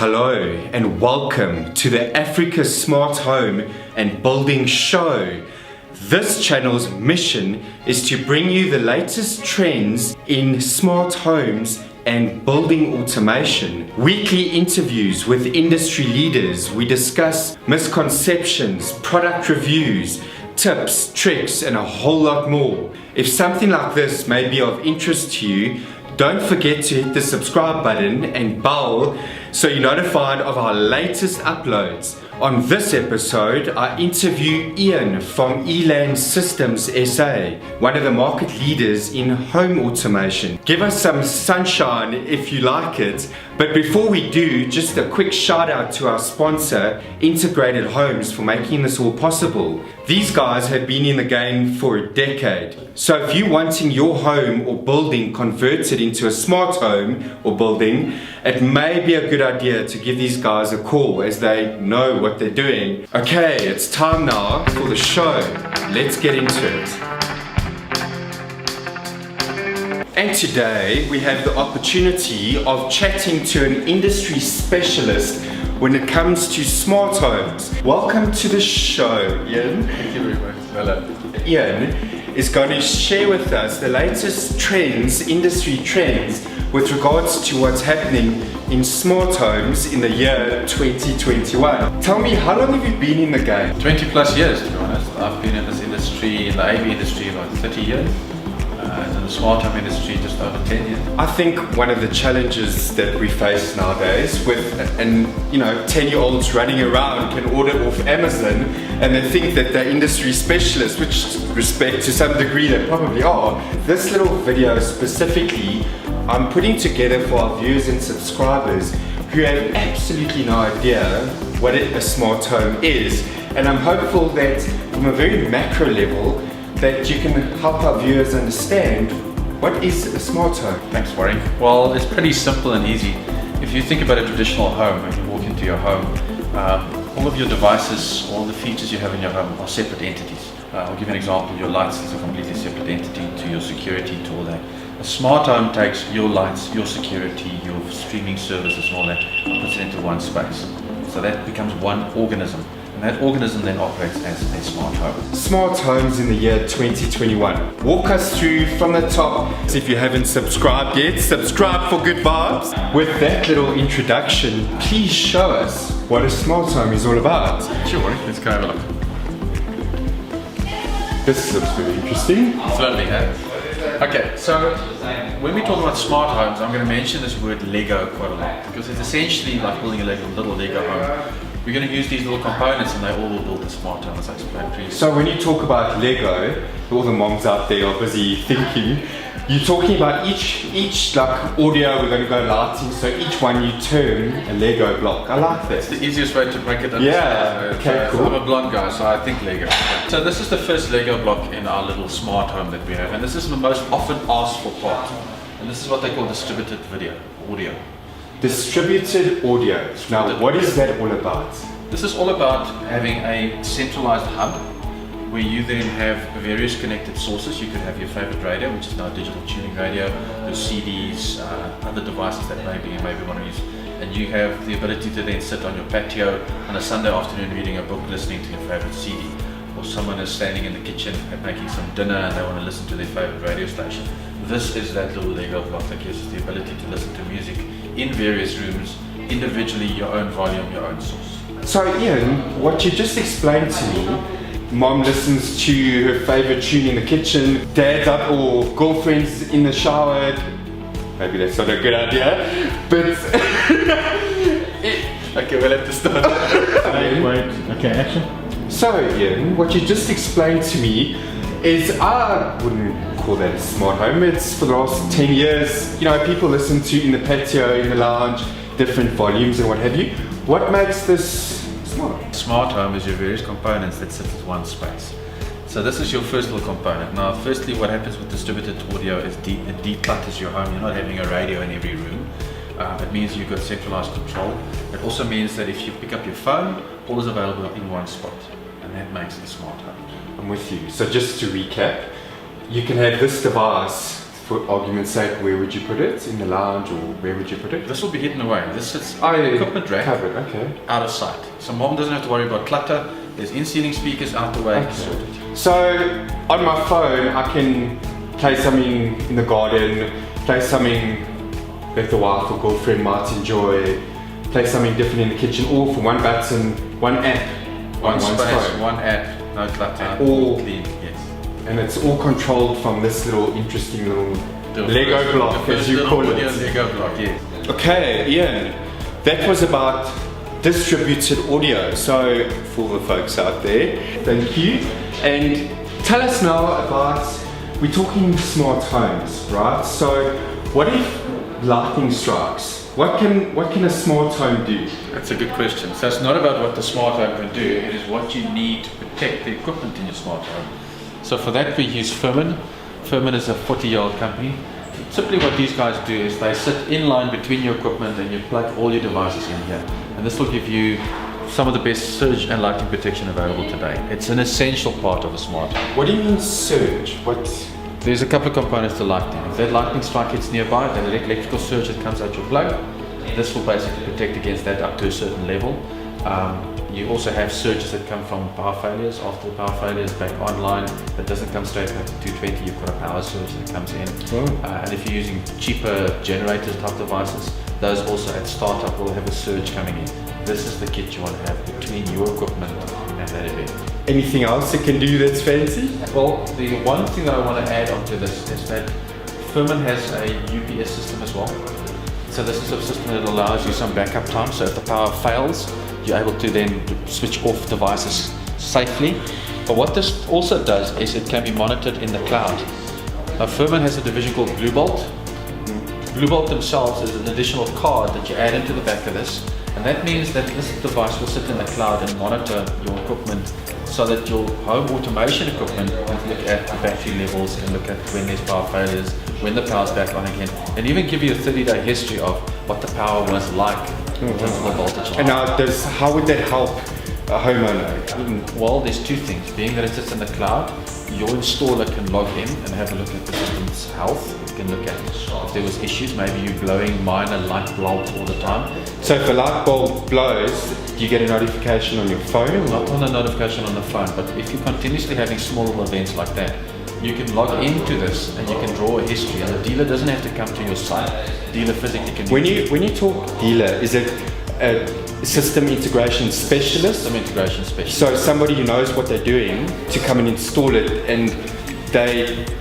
Hello and welcome to the Africa Smart Home and Building Show. This channel's mission is to bring you the latest trends in smart homes and building automation. Weekly interviews with industry leaders. We discuss misconceptions, product reviews, tips, tricks, and a whole lot more. If something like this may be of interest to you, don't forget to hit the subscribe button and bell so you're notified of our latest uploads. On this episode, I interview Ian from Elan Systems SA, one of the market leaders in home automation. Give us some sunshine if you like it. But before we do, just a quick shout out to our sponsor, Integrated Homes, for making this all possible. These guys have been in the game for a decade. So if you're wanting your home or building converted into a smart home or building, it may be a good idea to give these guys a call as they know what they're doing. Okay, it's time now for the show. Let's get into it. And today we have the opportunity of chatting to an industry specialist when it comes to smart homes. Welcome to the show, Ian. Thank you very much. Hello. Ian is going to share with us the latest trends, industry trends, with regards to what's happening in smart homes in the year 2021. Tell me, how long have you been in the game? 20 plus years, to be honest. I've been in this industry, in the AV industry, about 30 years. In the smart home industry, just over 10 years. I think one of the challenges that we face nowadays with, 10-year-olds running around can order off Amazon and they think that they're industry specialists, which respect to some degree they probably are. This little video specifically, I'm putting together for our viewers and subscribers who have absolutely no idea what a smart home is. And I'm hopeful that from a very macro level, that you can help our viewers understand what is a smart home. Thanks, Warren. Well, it's pretty simple and easy. If you think about a traditional home, when you walk into your home, all of your devices, all the features you have in your home are separate entities. I'll give you an example. Your lights is a completely separate entity to your security, to all that. A smart home takes your lights, your security, your streaming services and all that, and puts it into one space. So that becomes one organism. And that organism then operates as a smart home. Smart homes in the year 2021. Walk us through from the top. If you haven't subscribed yet, subscribe for good vibes. With that little introduction, please show us what a smart home is all about. Sure, let's go have a look. This looks very interesting. Certainly has. Okay, so when we talk about smart homes, I'm going to mention this word Lego quite a lot, because it's essentially like building a little Lego home. We're going to use these little components and they all will build a smart home, as I explained previously. So when you talk about Lego, all the moms out there are busy thinking, you're talking about each like audio, we're going to go lighting, so each one you turn a Lego block. I like that. It's the easiest way to break it down. Yeah, okay, cool. I'm a blonde guy, so I think Lego. So this is the first Lego block in our little smart home that we have, and this is the most often asked for part. And this is what they call distributed audio. Distributed audio. Now, what is that all about? This is all about having a centralized hub where you then have various connected sources. You could have your favorite radio, which is now a digital tuning radio, your CDs, other devices that maybe you want to use. And you have the ability to then sit on your patio on a Sunday afternoon reading a book, listening to your favorite CD. Or someone is standing in the kitchen and making some dinner and they want to listen to their favorite radio station. This is that little Lego block that gives us the ability to listen to music in various rooms, individually, your own volume, your own source. So Ian, what you just explained to me, mom listens to her favorite tune in the kitchen, dad's up or girlfriend's in the shower. Maybe that's not a good idea, but okay, we'll have to start. Wait, okay, action. So Ian, what you just explained to me is, I wouldn't call that a smart home. It's for the last 10 years, people listen to in the patio, in the lounge, different volumes and what have you. What makes this smart? Smart home is your various components that sit in one space. So this is your first little component. Now, firstly, what happens with distributed audio is it declutters your home. You're not having a radio in every room. It means you've got centralized control. It also means that if you pick up your phone, all is available in one spot. And that makes it a smart home. I'm with you. So just to recap, you can have this device for argument's sake, where would you put it? In the lounge, or where would you put it? This will be hidden away. This sits Oh, yeah, equipment rack, covered, okay. out of sight. So mom doesn't have to worry about clutter. There's in-ceiling speakers out the way. Okay. So on my phone, I can play something in the garden, play something that the wife or girlfriend might enjoy, play something different in the kitchen, all from one button, one app, One on space, phone. one app, no clutter, All- clean. Yes. And it's all controlled from this little interesting little The Lego first- block, the as first you little call audio it. Lego block, yes. Okay, Ian, that was about distributed audio. So for the folks out there, thank you. And tell us now about, we're talking smart homes, right? So what if lightning strikes? What can a smart home do? That's a good question. So it's not about what the smart home can do, it is what you need to protect the equipment in your smart home. So for that we use Firmin. Firmin is a 40-year-old company. Simply what these guys do is they sit in line between your equipment and you plug all your devices in here. And this will give you some of the best surge and lightning protection available today. It's an essential part of a smart home. What do you mean surge? What? There's a couple of components to lightning. If that lightning strike hits nearby, that electrical surge that comes out your plug, this will basically protect against that up to a certain level. You also have surges that come from power failures. After the power failure is back online, that doesn't come straight back to 220, you've got a power surge that comes in. And if you're using cheaper generators type devices, those also at startup will have a surge coming in. This is the kit you want to have between your equipment and that event. Anything else it can do that's fancy? Well, the one thing that I want to add onto this is that Firmin has a UPS system as well. So this is a system that allows you some backup time. So if the power fails, you're able to then switch off devices safely. But what this also does is it can be monitored in the cloud. Now Firmin has a division called Bluebolt. Bluebolt themselves is an additional card that you add into the back of this. And that means that this device will sit in the cloud and monitor your equipment so that your home automation equipment can look at the battery levels and look at when there's power failures, when the power's back on again, and even give you a 30-day history of what the power was like in terms of the voltage. And now, how would that help a homeowner? Well, there's two things. Being that it sits in the cloud, your installer can log in and have a look at the system's health. You can look at if there was issues, maybe you blowing minor light bulbs all the time. So if a light bulb blows, do you get a notification on your phone? Not on a notification on the phone, but if you're continuously having small events like that, you can log into this and you can draw a history, and the dealer doesn't have to come to your site. Dealer physically can. When you talk dealer, is it a system integration specialist? System integration specialist. So somebody who knows what they're doing to come and install it, and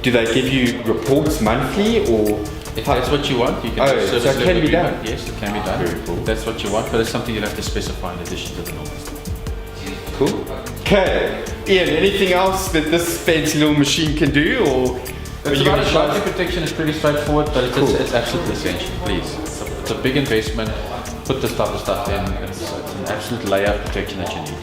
do they give you reports monthly, or if that's what you want, you can do so service it can level be done? agreement. Yes, it can be done. Very cool. If that's what you want, but it's something you'll have to specify in addition to the normal. Cool. Okay, Ian, anything else that this fancy little machine can do, or It's you about gonna it. show us? Lightning protection is pretty straightforward, but Cool. it's absolutely essential. Please, it's a big investment. Put this type of stuff in. It's an absolute layer of protection that you need.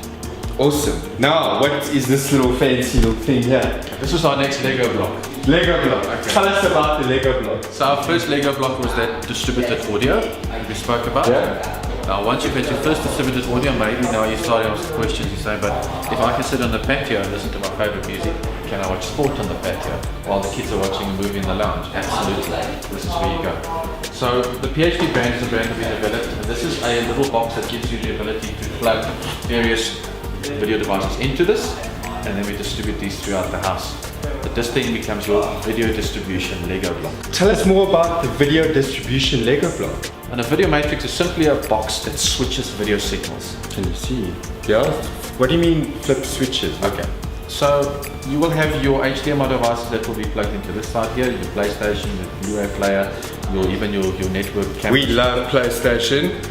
Awesome. Now, what is this little fancy little thing here? This was our next Lego block. Lego block. Okay. Tell us about the Lego block. So our first Lego block was that distributed audio that we spoke about. Yeah. Now once you've had your first distributed audio, maybe now you start to ask questions. You say, but if I can sit on the patio and listen to my favorite music, can I watch sport on the patio while the kids are watching a movie in the lounge? Absolutely. This is where you go. So the PHP brand is a brand that we developed. And this is a little box that gives you the ability to plug various video devices into this, and then we distribute these throughout the house. But this thing becomes your video distribution Lego block. Tell us more about the video distribution Lego block. And a video matrix is simply a box that switches video signals. Can you see? Yeah. What do you mean flip switches? Okay. So you will have your HDMI devices that will be plugged into this side here, your PlayStation, your Blu-ray player, even your network camera. We love PlayStation.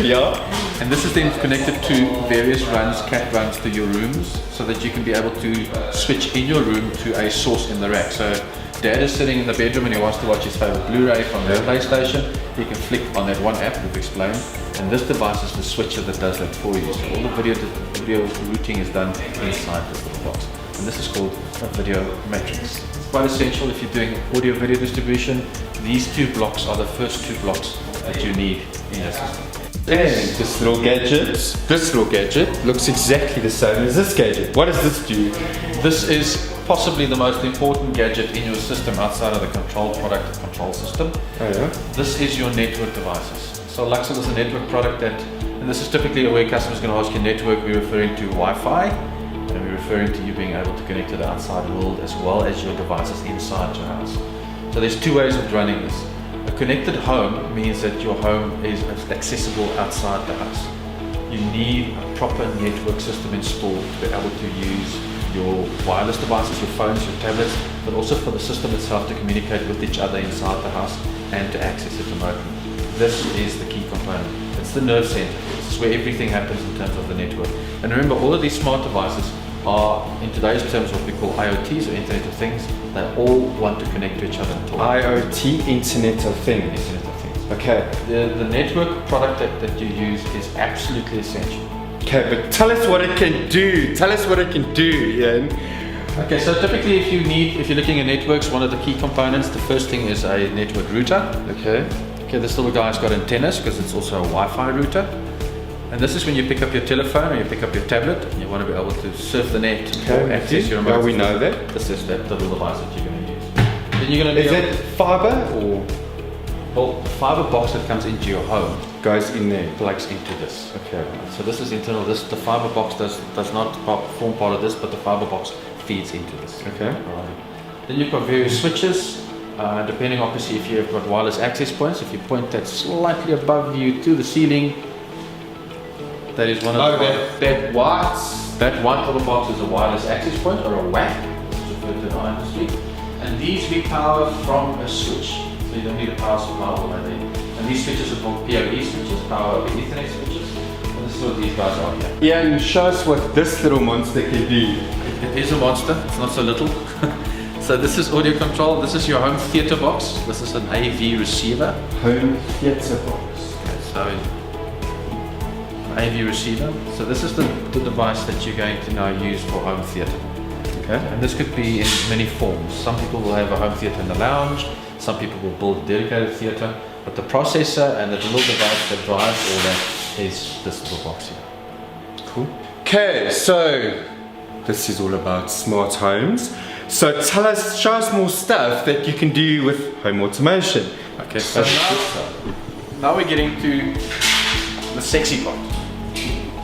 Yeah. And this is then connected to various runs, cat runs to your rooms, so that you can be able to switch in your room to a source in the rack. So Dad is sitting in the bedroom and he wants to watch his favorite Blu-ray from the PlayStation. He can flick on that one app we've explained, and this device is the switcher that does that for you. So all the video routing is done inside this little box, and this is called a video matrix. It's quite essential if you're doing audio-video distribution. These two blocks are the first two blocks that you need in your system. And this little gadget looks exactly the same as this gadget. What does this do? This is possibly the most important gadget in your system outside of the control product and control system. Oh yeah. This is your network devices. So Luxel is a network product that, and this is typically where customers going to ask you network, we're referring to Wi-Fi, and we're referring to you being able to connect to the outside world as well as your devices inside your house. So there's two ways of running this. A connected home means that your home is accessible outside the house. You need a proper network system installed to be able to use your wireless devices, your phones, your tablets, but also for the system itself to communicate with each other inside the house and to access it remotely. This is the key component. It's the nerve center. This is where everything happens in terms of the network. And remember, all of these smart devices are, in today's terms, what we call IoTs, or Internet of Things. They all want to connect to each other and talk. IoT, Internet of Things. Internet of Things. Okay. The network product that you use is absolutely essential. Okay, but tell us what it can do. Tell us what it can do, Ian. Okay, so typically if you're looking at networks, one of the key components, the first thing is a network router. Okay. Okay, this little guy's got antennas because it's also a Wi-Fi router. And this is when you pick up your telephone or you pick up your tablet and you want to be able to surf the net or access your remote. Well, we know that. This is that little device that you're going to use. Then you're going to Is it fiber or well, the fiber box that comes into your home goes in there? plugs into this. Okay. So this is internal. The fiber box does not form part of this, but the fiber box feeds into this. Okay. Alright. Then you've got various switches. Depending obviously if you've got wireless access points, if you point that slightly above you to the ceiling, that is one of that white. That white little box is a wireless access point or a WAC, it's referred to in our industry. And these we power from a switch, so you don't need a power supply all the way there. And these switches are called PoE switches, power over Ethernet switches. And this is what these guys are here. Yeah, and show us what this little monster can do. It is a monster, it's not so little. So this is audio control, this is your home theater box, this is an AV receiver. Home theater box. So AV receiver. So this is the device that you're going to now use for home theater. Okay. And this could be in many forms. Some people will have a home theater in the lounge, some people will build a dedicated theater, but the processor and the little device that drives all that is this little box here. Cool. Okay, so this is all about smart homes. So show us more stuff that you can do with home automation. Okay, so now we're getting to the sexy part.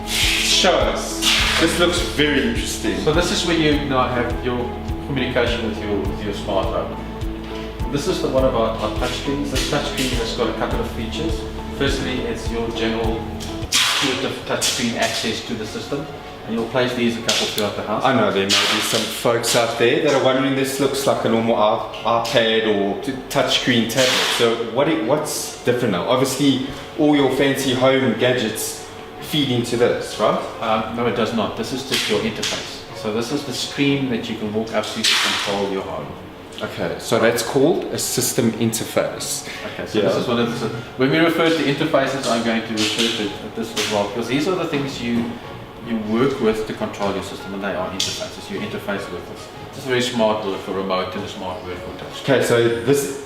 Show us. This looks very interesting. So this is where you now have your communication with your smart home. This is one of our touchscreens. This touchscreen has got a couple of features. Firstly, it's your general intuitive touchscreen access to the system. And you'll place these a couple throughout the house. I know there may be some folks out there that are wondering, this looks like a normal iPad or touchscreen tablet. So what's different now? Obviously, all your fancy home gadgets feed into this, right? No, it does not. This is just your interface. So this is the screen that you can walk up to control your home. Okay, so that's called a system interface. Okay, so this is one of the... When we refer to interfaces, I'm going to refer to this as well, because these are the things you work with to control your system, and they are interfaces. You interface with this. It's very smart word for remote and a smart word for touch. Okay, so this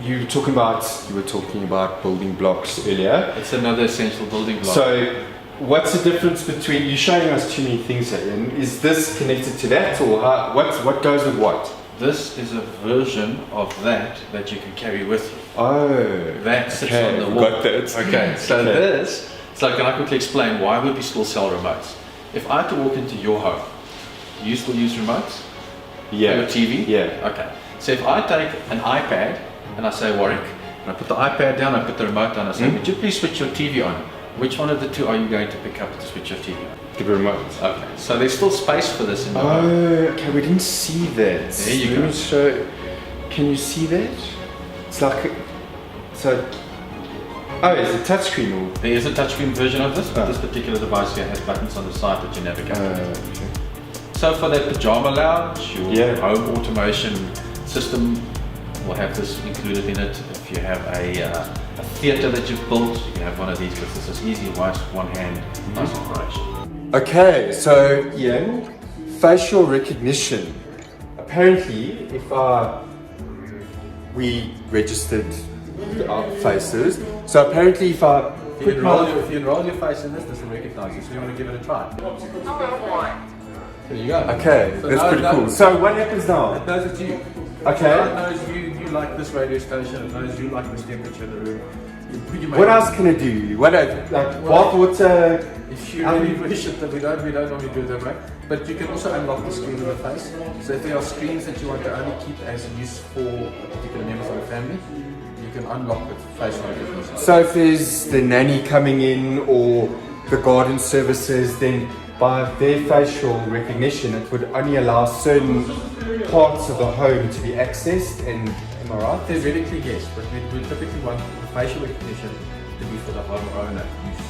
you were talking about building blocks earlier. It's another essential building block. So what's the difference between, you're showing us too many things here, and is this connected to that, or what goes with what? This is a version of that you can carry with you. Oh, that sits on the wall. Got that. Okay, so this. So can I quickly explain why would we still sell remotes? If I had to walk into your home, do you still use remotes? Yeah. Your TV? Yeah. Okay. So if I take an iPad and I say Warwick, and I put the iPad down, I put the remote on, I say, would you please switch your TV on? Which one of the two are you going to pick up to switch your TV on? The remote. Okay. So there's still space for this in your home. Okay, we didn't see that. There you Let go. me show. Can you see that? It's like oh, it's a touchscreen or? There is a touchscreen version of this, but this particular device here has buttons on the side that you navigate with. Okay. So for that pajama lounge, your home automation system will have this included in it. If you have a theater that you've built, you can have one of these because this is easy, one hand, nice operation. Okay, so Ian, facial recognition. Apparently, if we registered our faces, so apparently if If you enroll your face in this will recognize you, so you want to give it a try. There you go. Okay, So that's now it pretty cool. knows- So what happens now? It knows it's you. Okay. So it knows you like this radio station. It knows you like this temperature in the room. You What else can it do? What like bath water? If you really wish it, that we don't normally do it that way. But you can also unlock the screen of the face. So if there are screens that you want to only keep as use for particular members of the family, you can unlock with facial recognition. So if there's the nanny coming in or the garden services, then by their facial recognition, it would only allow certain parts of the home to be accessed. And am I right? Theoretically, yes, but we typically want the facial recognition to be for the homeowner use.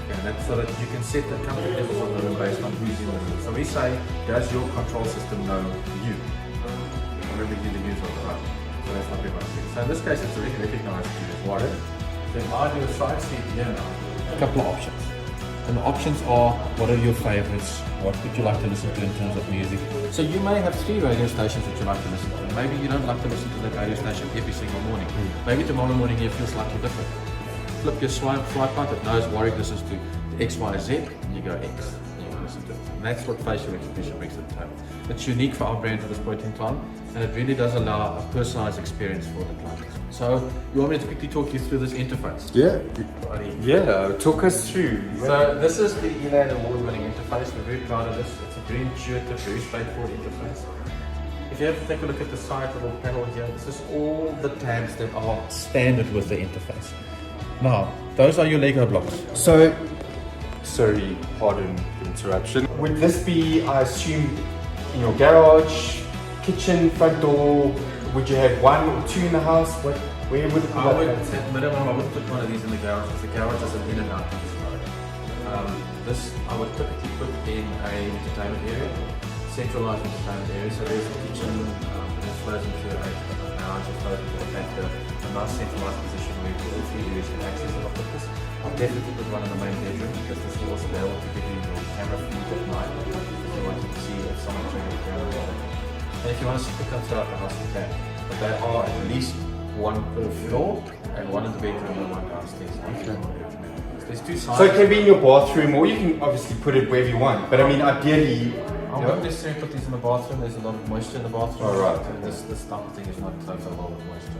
And that's so that you can set the comfort levels of the room based on who's in the room. So we say, does your control system know you? Remember, you're the user of the home. So that's what we want to do. So in this case, it's already recognized you as Warren. Then I do a side seat here now. A couple of options. And the options are, what are your favorites? What would you like to listen to in terms of music? So you may have 3 radio stations that you like to listen to. Maybe you don't like to listen to that radio station every single morning. Maybe tomorrow morning you feel slightly different. Flip your swipe out, it knows Warwick listens to X, Y, Z, and you go X. And you can listen to it. And that's what facial recognition brings to the table. It's unique for our brand at this point in time, and it really does allow a personalized experience for the client. So, you want me to quickly talk you through this interface? Yeah. Buddy. Yeah. Talk us through. So this is the ELAN award-winning interface. We're very proud of this. It's a very intuitive, very straightforward interface. If you have to take a look at the side little panel here, this is all the tabs that are standard with the interface. Now, those are your Lego blocks. So, sorry, pardon the interruption. Would this be, I assume, in your garage, kitchen, front door? Would you have 1 or 2 in the house? Where would it be? I would at minimum, I would put one of these in the garage because the garage is an in and out mode. This I would typically put in a entertainment area, centralized entertainment area. So there's a kitchen, that flows into a lounge, it flows into a back door, a nice centralized position where all 3 areas can access it. I'll put this. I'll definitely put one in the main bedroom because this will also be able to give you your camera feed at night if you wanted to see if someone's trying to camera on. And if you want to stick them throughout the house, you can. But they are at least 1 per floor and 1 in the bedroom and 1 downstairs. There's 2 sides. So it can be in your bathroom, or you can obviously put it wherever you want. But I mean, ideally, I wouldn't necessarily put these in the bathroom. There's a lot of moisture in the bathroom. Oh, right. And this type of thing is not so full of moisture.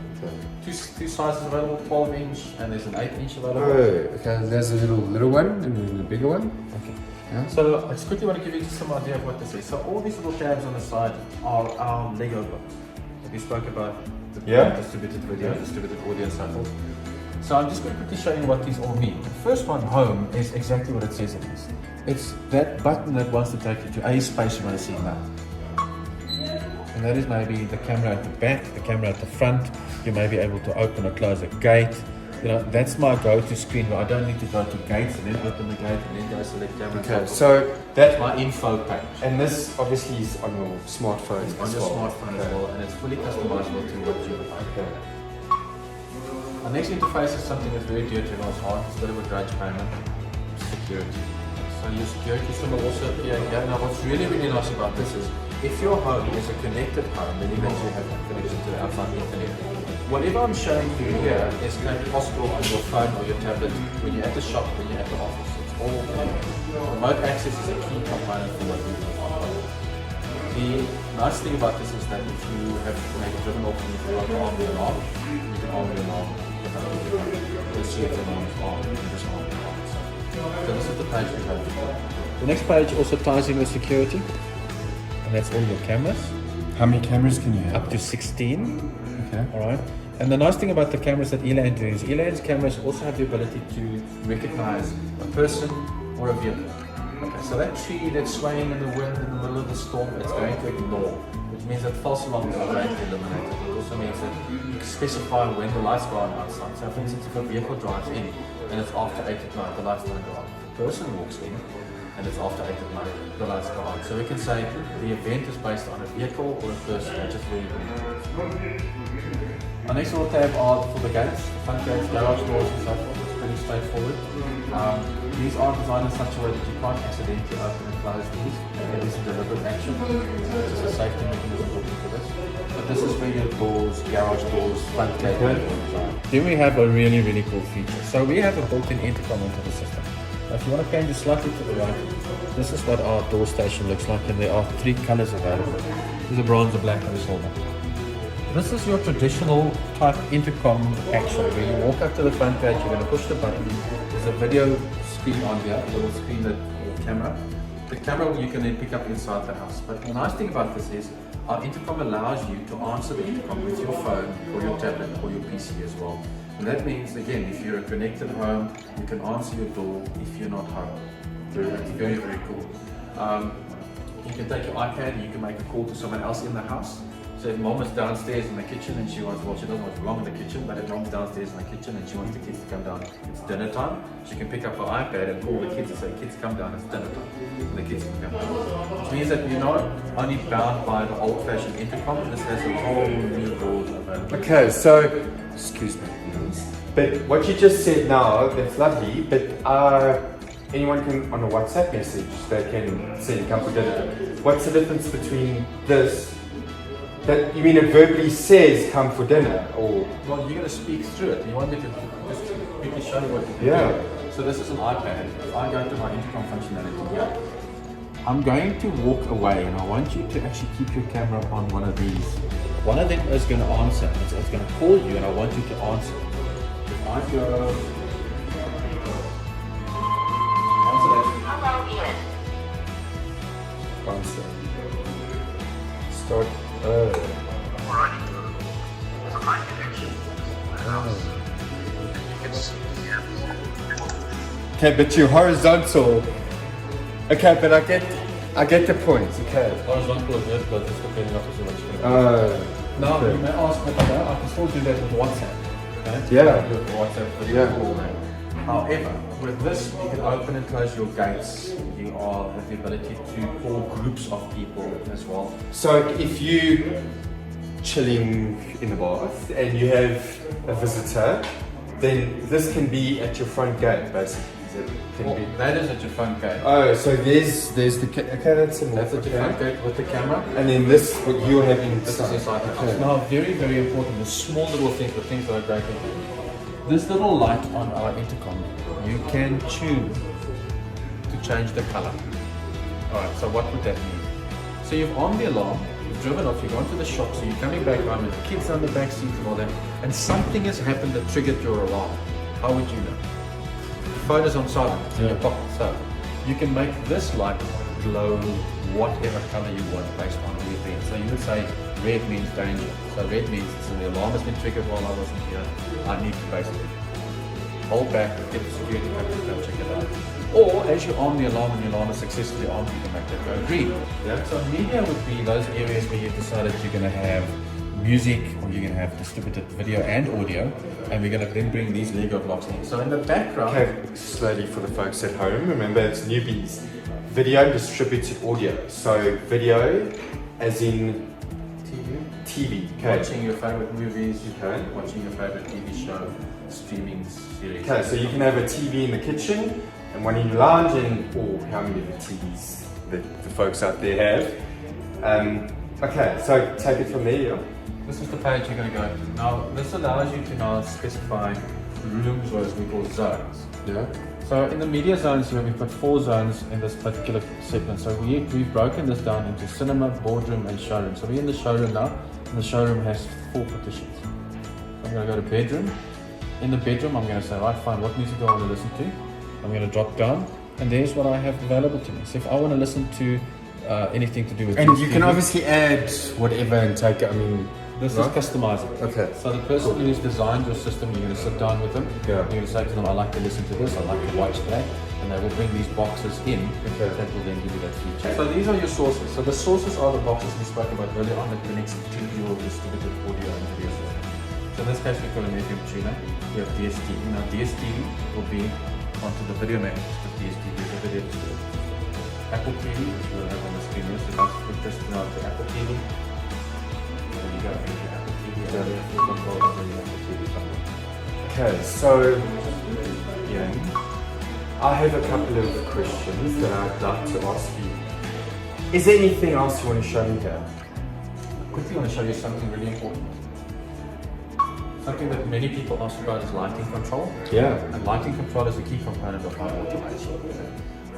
Two sizes available, 12-inch, and there's an 8-inch available. Oh, okay. There's a little one and then a bigger one. Okay. Yeah. So I just quickly want to give you just some idea of what this is. So all these little tabs on the side are our Lego blocks that we spoke about. The distributed video, distributed audio, and so forth. So I'm just going to quickly show you what these all mean. The first one, home, is exactly what it says it is. It's that button that wants to take you to a space you want to see now. And that is maybe the camera at the back, the camera at the front. You may be able to open or close a gate. You know, that's my go-to screen where I don't need to go to gates and then open the gate and then go select camera. okay. So that, My info page. and this obviously is on your smartphone It's on as your well. smartphone as well, and it's fully customizable to what you would like. Our next interface is something that's very dear to our heart. It's a bit of a grudge payment. Security. So your security system will also appear here. Now what's really, really nice about this is if your home is a connected home, meaning that you have a connection to the outside internet, whatever I'm showing you here is going to be possible on your phone or your tablet when you're at the shop, when you're at the office. It's all connected. Remote access is a key component for what we do. The nice thing about this is that if you have maybe driven off and you want to arm your alarm, you can arm your alarm. You'll see if the alarm is on, you can just arm your alarm. So this is the page we have. The next page also ties in with security, and that's all your cameras. How many cameras can you have? Up to 16. Okay. Alright. And the nice thing about the cameras that Elan do is Elan's cameras also have the ability to recognize a person or a vehicle. Okay, so that tree that's swaying in the wind in the middle of the storm, it's going to ignore, which means that false alarms are going to eliminate it. It also means that you can specify when the lights go on outside. So for instance, if a vehicle drives in and it's after 8 at night, the lights don't go on. If a person walks in and it's after 8 at night, the lights go on. So we can say the event is based on a vehicle or a person, which is very important. Our next little tab are for the gates, the front gates, garage doors and so forth. It's pretty straightforward. These are designed in such a way that you can't accidentally open and close these. It is a deliberate action. This is a safety mechanism looking for this. But this is where your doors, garage doors, front gate doors are. Then we have a really, really cool feature. So we have a built-in intercom into the system. Now if you want to change it slightly to the right, this is what our door station looks like, and there are 3 colors available. There's a bronze, a black, and a silver. This is your traditional type intercom action. When you walk up to the front page, you're going to push the button. There's a video screen on here, a little screen that your camera. The camera you can then pick up inside the house. But the nice thing about this is our intercom allows you to answer the intercom with your phone or your tablet or your PC as well. And that means, again, if you're a connected home, you can answer your door if you're not home. That's very, very cool. You can take your iPad and you can make a call to someone else in the house. So if mom is downstairs in the kitchen and she wants, well, she doesn't want to belong in the kitchen, but if mom's downstairs in the kitchen and she wants the kids to come down, it's dinner time, she can pick up her iPad and call the kids and say, kids, come down, it's dinner time. And the kids can come down. Which means that you're not only bound by the old-fashioned intercom, this has a whole new world available. Okay, so, excuse me. But what you just said now, that's lovely, but anyone can, on a WhatsApp message, they can send come for dinner. What's the difference between this? That you mean it verbally says come for dinner, or? Well, you're going to speak through it. You want me to just quickly show you what you can do. So this is an iPad. If I go to my intercom functionality here, I'm going to walk away and I want you to actually keep your camera on one of these. One of them is going to answer. It's going to call you and I want you to answer. If I go... Answer that. Hello, Ian. Answer. Start. Okay, but you're horizontal. Okay, but I get the point. Okay. Horizontal or vertical, just depending on what you're going to Now, you may ask, but I can still do that with WhatsApp. Okay? Yeah. With WhatsApp video call. However, with this, you can open and close your gates. You are with the ability to call groups of people as well. So if you chilling in the bath and you have a visitor, then this can be at your front gate, basically. That is at your front gate. Oh, so there's the okay, that's at your front gate with the camera. And then this, what you're having This is inside the house. Now, very, very important, the small little things, the things that are great. This little light on our intercom, you can choose to change the color. Alright, so what would that mean? So you've on the alarm, you've driven off, you've gone to the shop, so you're coming back home and the kids on the back seat and all that, and something has happened that triggered your alarm. How would you know? The phone is on silent, it's in your pocket, so you can make this light glow whatever color you want based on the event. So you would say red means danger. So red means the alarm has been triggered while I wasn't here. I need to basically hold back, get the security company to go check it out. Or as you arm the alarm and the alarm is successfully armed, you can make that go green. Yeah. So media would be those areas where you've decided you're going to have music or you're going to have distributed video and audio, and we're going to then bring these Lego blocks in. So in the background... Okay, slowly for the folks at home, remember it's newbies. Video and distributed audio. So video as in TV. Okay. Watching your favorite movies, watching your favorite TV show, streaming series. Okay, so you can have a TV in the kitchen and one in your lounge, and or how many of the TVs that the folks out there have. Okay, so take it from there. Yeah? This is the page you're going to go to. Now, this allows you to now specify rooms, or as we call zones. Yeah. So in the media zones here, we've got 4 zones in this particular segment. So we've broken this down into cinema, boardroom, and showroom. So we're in the showroom now, and the showroom has 4 partitions. So I'm going to go to bedroom. In the bedroom, I'm going to say, right, fine, what music do I want to listen to? I'm going to drop down, and there's what I have available to me. So if I want to listen to anything to do with... And you can obviously add whatever and take it, I mean... This is customizable. Okay. So the person who's designed your system, you're going to sit down with them. Yeah. You're going to say to them, I like to listen to this, I like to watch that. And they will bring these boxes in that will then give you that feature. So these are your sources. So the sources are the boxes we spoke about earlier on that connects to your distributed audio and video system. So in this case, we've got an FM tuner. We have DSTV. Now DSTV will be onto the video manager, because DSTV is a video distributor. Apple TV, which we'll have on the screen here. So let's put this now to Apple TV. You got Apple TV, so there's full control over your Apple TV somewhere. Okay, so yeah, I have a couple of questions that I'd like to ask you. Is there anything else you want to show me here? I quickly want to show you something really important. Something that many people ask about is lighting control. Yeah. And lighting control is a key component of home automation.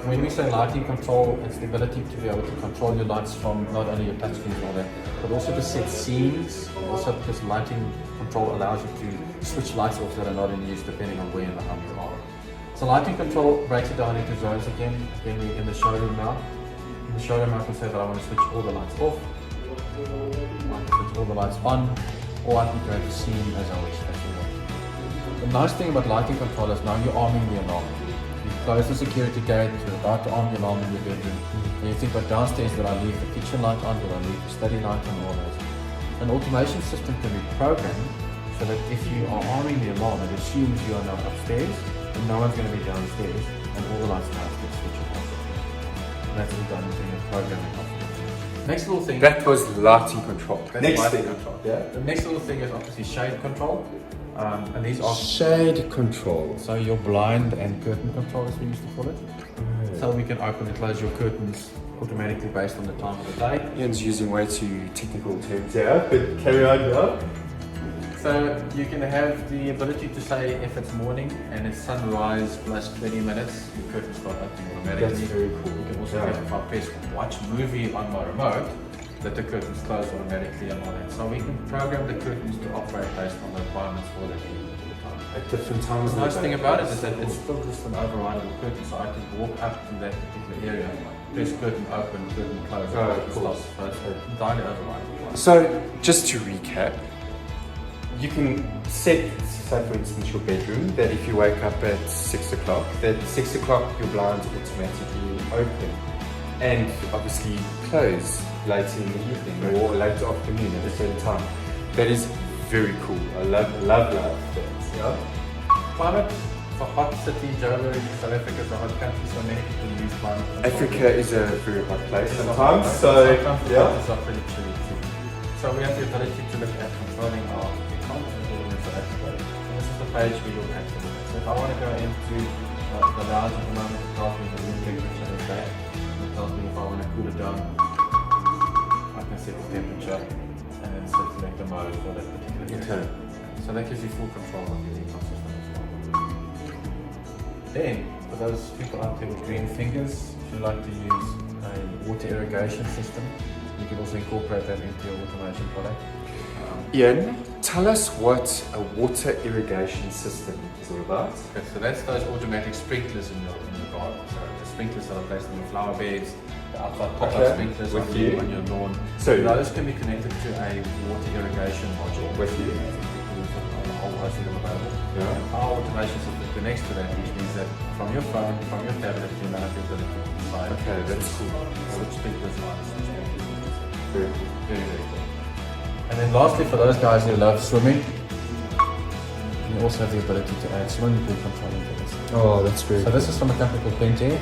when we say lighting control, it's the ability to be able to control your lights from not only your touchscreen and all that, but also to set scenes. Also, because lighting control allows you to switch lights off that are not in use depending on where in the home you are. So lighting control breaks it down into zones again. Again, we're in the showroom now. In the showroom, I can say that I want to switch all the lights off, I can switch all the lights on, or I can create a scene as I wish. The nice thing about lighting control is now you're arming the alarm. You close the security gate, you're about to arm the alarm in your bedroom. And you think, but downstairs, did I leave the kitchen light on? Did I leave the study light on? All those. An automation system can be programmed so that if you are arming the alarm, it assumes you are now upstairs and no one's going to be downstairs and all the lights downstairs switch off. And that's all done using a programming option. Next little thing. That was lighting control. That's Next lighting thing. control. Yeah. The next little thing is obviously shade control. And these are Shade control. so your blind and curtain control, as we used to call it. So we can open and close your curtains automatically based on the time of the day. Ian's using way too technical terms here, but carry on now. So you can have the ability to say if it's morning and it's sunrise plus 20 minutes, your curtains start opening automatically. That's very cool. You can also Yeah. get if I press watch movie on my remote, that the curtains close automatically and all that. So we can program the curtains to operate based on the requirements for that time. At different times. The nice thing about it is that it's still just an overridable curtain, so I can walk up to that particular area, press curtain open, curtain close, Oh, curtain cool. stop. So it's entirely overridable. So, just to recap, you can set, say for instance, your bedroom, that if you wake up at 6 o'clock, that 6 o'clock your blinds automatically open. And obviously close later in the evening or later afternoon at a certain time. That is very cool. I love that. Yeah. Climate, it's a hot city, Joburg, South Africa is a hot country, so many people use climate control. Africa is a very hot place It's a hot sometimes, place. so Sometimes the yeah. temperatures are pretty chilly too. So we have the ability to look at controlling our climate in South Africa. And this is the page we look at. So if I want to go into the lounge at the moment, it tells me the room temperature is that. It tells me if I want to cool it down, I can set the temperature and then select the mode for that particular area. Okay. So that gives you full control of your ecosystem as well. Then, for those people out there with green fingers, if you like to use a water irrigation system, you can also incorporate that into your automation product. Ian, tell us what a water irrigation system is all about. Okay, so that's those automatic sprinklers in your garden. So the sprinklers that are placed on your flower beds, the outside pop-up Okay, sprinklers with on you. your lawn. So- those can be connected to a water irrigation module. With you. A whole host of them available. Yeah. And our automation system connects to that, which means that from your phone, from your tablet, you now have the ability to decide Okay, that's cool. which sprinklers are switch sprinklers. Very cool. Very, very cool. And then lastly, for those guys who love swimming, you also have the ability to add swimming pool control into this. Oh, that's very So this is from a company called Pentair.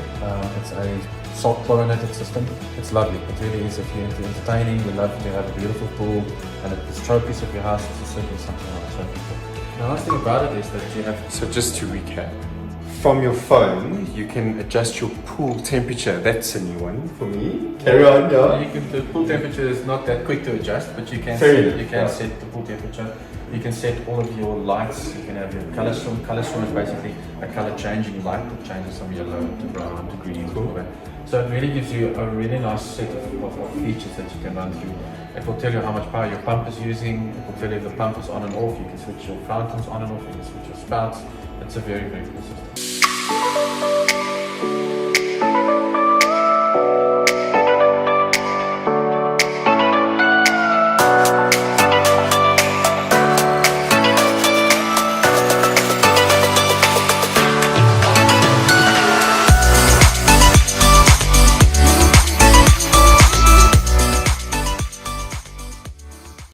It's a salt chlorinated system. It's lovely. It really is. If you're into entertaining, you love to have a beautiful pool, and it's trophies of your house. It's certainly something I would show people. The nice thing about it is that you have So just to recap, from your phone you can adjust your pool temperature. That's a new one for me. Carry on, yeah. You can, the pool temperature is not that quick to adjust, but you can Fair set, enough, you can yeah. set the pool temperature. You can set all of your lights. You can have your color swim. Color swim is basically a color changing light that changes from yellow to brown to green. Cool. All that. So it really gives you a really nice set of features that you can run through. It will tell you how much power your pump is using. It will tell you if the pump is on and off. You can switch your fountains on and off. You can switch your spouts. It's a very, very cool system.